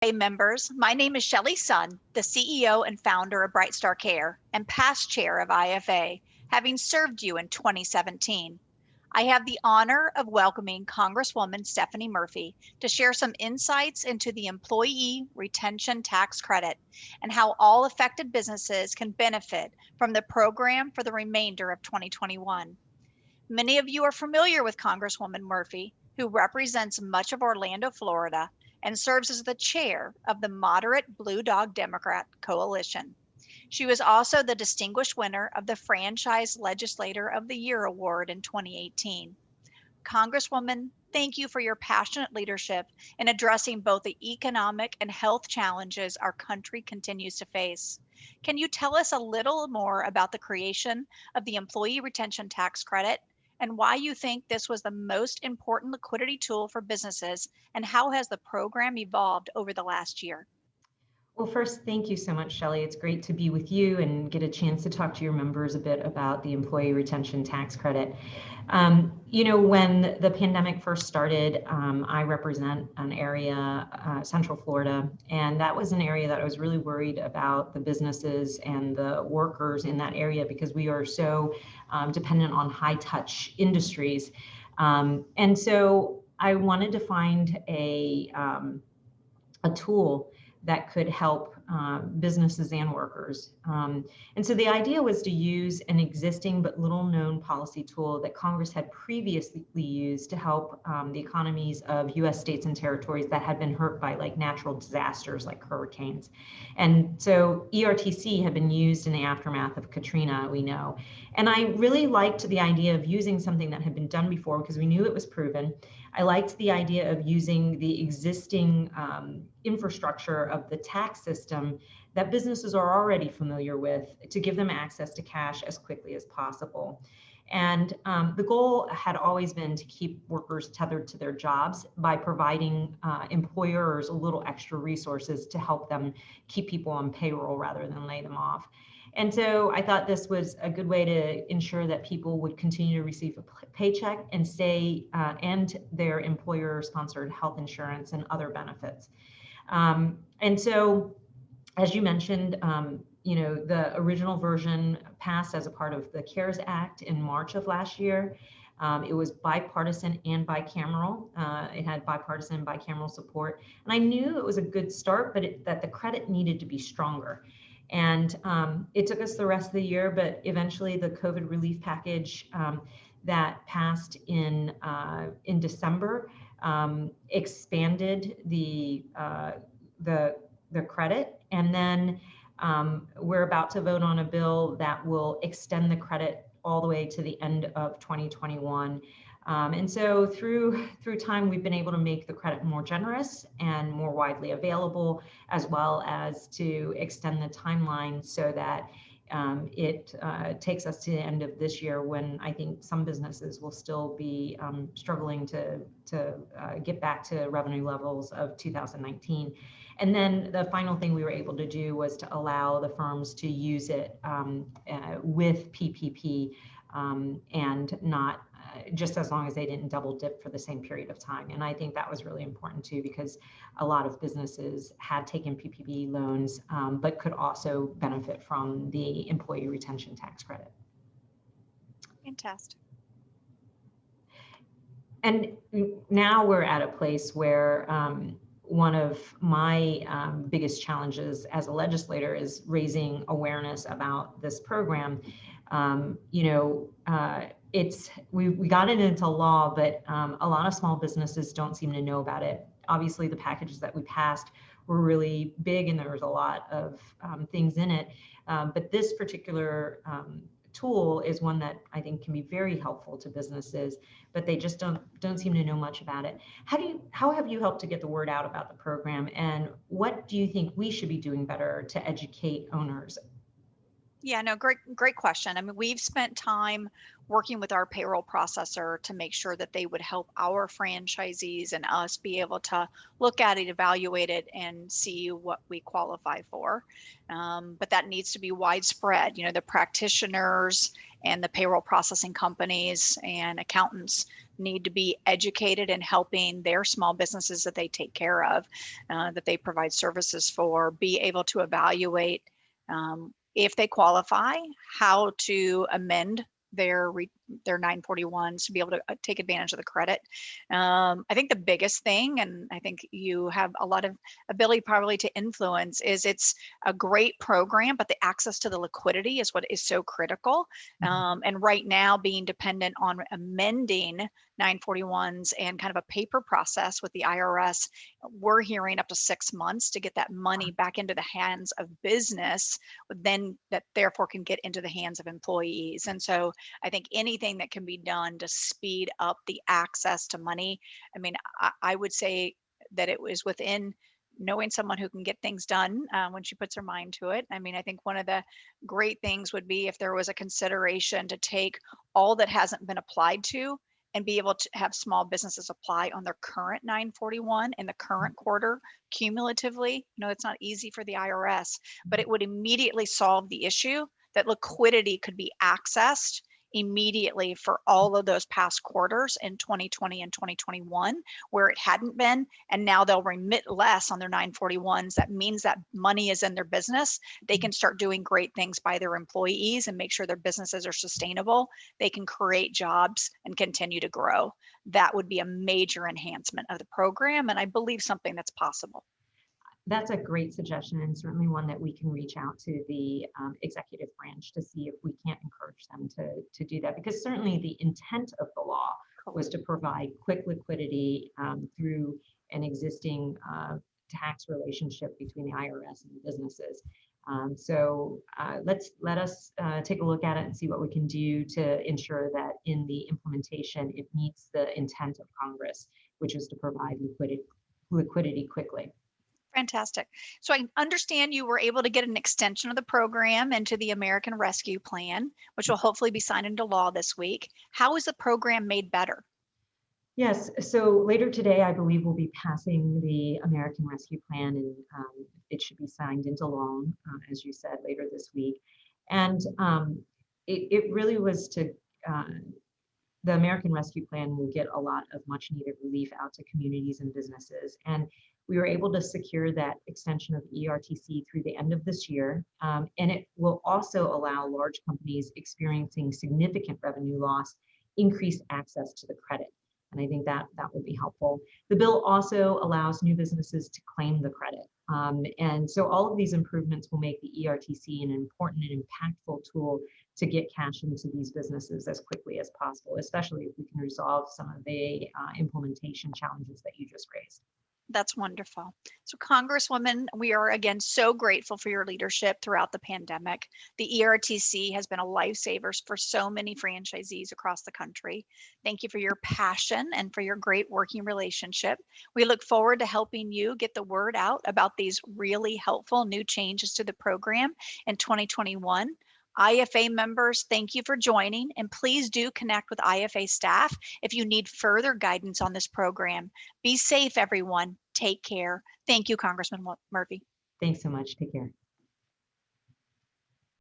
Hey members, my name is Shelly Sun, the CEO and founder of BrightStar Care and past chair of IFA, having served you in 2017. I have the honor of welcoming Congresswoman Stephanie Murphy to share some insights into the Employee Retention Tax Credit and how all affected businesses can benefit from the program for the remainder of 2021. Many of you are familiar with Congresswoman Murphy, who represents much of Orlando, Florida, and serves as the chair of the moderate Blue Dog Democrat Coalition. She was also the distinguished winner of the Franchise Legislator of the Year Award in 2018. Congresswoman, thank you for your passionate leadership in addressing both the economic and health challenges our country continues to face. Can you tell us a little more about the creation of the Employee Retention Tax Credit and why you think this was the most important liquidity tool for businesses, and how has the program evolved over the last year? Well, first, thank you so much, Shelly. It's great to be with you and get a chance to talk to your members a bit about the Employee Retention Tax Credit. When the pandemic first started, I represent an area, Central Florida, and that was an area that I was really worried about the businesses and the workers in that area because we are so dependent on high-touch industries. And so I wanted to find a tool that could help businesses and workers. And so the idea was to use an existing but little known policy tool that Congress had previously used to help the economies of US states and territories that had been hurt by like natural disasters like hurricanes. And so ERTC had been used in the aftermath of Katrina, we know. And I really liked the idea of using something that had been done before because we knew it was proven. I liked the idea of using the existing infrastructure of the tax system that businesses are already familiar with to give them access to cash as quickly as possible. And the goal had always been to keep workers tethered to their jobs by providing employers a little extra resources to help them keep people on payroll rather than lay them off. And so I thought this was a good way to ensure that people would continue to receive a paycheck and stay and their employer-sponsored health insurance and other benefits. And so, as you mentioned, the original version passed as a part of the CARES Act in March of last year. It was bipartisan and bicameral. It had bipartisan and bicameral support. And I knew it was a good start, but that the credit needed to be stronger. And it took us the rest of the year, but eventually the COVID relief package that passed in December expanded the credit, and then we're about to vote on a bill that will extend the credit all the way to the end of 2021. And so through time, we've been able to make the credit more generous and more widely available, as well as to extend the timeline so that it takes us to the end of this year when I think some businesses will still be struggling to get back to revenue levels of 2019. And then the final thing we were able to do was to allow the firms to use it with PPP and not just as long as they didn't double dip for the same period of time. And I think that was really important too, because a lot of businesses had taken PPP loans, but could also benefit from the employee retention tax credit. Fantastic. And now we're at a place where one of my biggest challenges as a legislator is raising awareness about this program. We got it into law, but a lot of small businesses don't seem to know about it. Obviously, the packages that we passed were really big and there was a lot of things in it. But this particular tool is one that I think can be very helpful to businesses, but they just don't seem to know much about it. How have you helped to get the word out about the program, and what do you think we should be doing better to educate owners? Yeah, no, great question. I mean, we've spent time working with our payroll processor to make sure that they would help our franchisees and us be able to look at it, evaluate it, and see what we qualify for. But that needs to be widespread. The practitioners and the payroll processing companies and accountants, need to be educated in helping their small businesses that they take care of, that they provide services for, be able to evaluate if they qualify, how to amend their 941s to be able to take advantage of the credit. I think the biggest thing, and I think you have a lot of ability probably to influence, is it's a great program, but the access to the liquidity is what is so critical. And right now, being dependent on amending 941s and kind of a paper process with the IRS, we're hearing up to 6 months to get that money back into the hands of business, then that therefore can get into the hands of employees. And so I think anything that can be done to speed up the access to money, I mean, I would say that it was within knowing someone who can get things done when she puts her mind to it. I mean, I think one of the great things would be if there was a consideration to take all that hasn't been applied to and be able to have small businesses apply on their current 941 in the current quarter cumulatively. It's not easy for the IRS, but it would immediately solve the issue that liquidity could be accessed immediately for all of those past quarters in 2020 and 2021 where it hadn't been, and now they'll remit less on their 941s. That means that money is in their business. They can start doing great things by their employees and make sure their businesses are sustainable. They can create jobs and continue to grow. That would be a major enhancement of the program, and I believe something that's possible. That's a great suggestion, and certainly one that we can reach out to the executive branch to see if we can't encourage them to do that, because certainly the intent of the law was to provide quick liquidity through an existing tax relationship between the IRS and the businesses. So let us take a look at it and see what we can do to ensure that in the implementation it meets the intent of Congress, which is to provide liquidity quickly. Fantastic. So I understand you were able to get an extension of the program into the American Rescue Plan, which will hopefully be signed into law this week. How is the program made better? Yes, so later today, I believe we'll be passing the American Rescue Plan, and it should be signed into law, as you said, later this week. And it really was to, the American Rescue Plan will get a lot of much needed relief out to communities and businesses. And we were able to secure that extension of ERTC through the end of this year. And it will also allow large companies experiencing significant revenue loss increased access to the credit. And I think that will be helpful. The bill also allows new businesses to claim the credit. And so all of these improvements will make the ERTC an important and impactful tool to get cash into these businesses as quickly as possible, especially if we can resolve some of the implementation challenges that you just raised. That's wonderful. So Congresswoman, we are again so grateful for your leadership throughout the pandemic. The ERTC has been a lifesaver for so many franchisees across the country. Thank you for your passion and for your great working relationship. We look forward to helping you get the word out about these really helpful new changes to the program in 2021. IFA members, thank you for joining, and please do connect with IFA staff if you need further guidance on this program. Be safe, everyone. Take care. Thank you, Congressman Murphy. Thanks so much. Take care.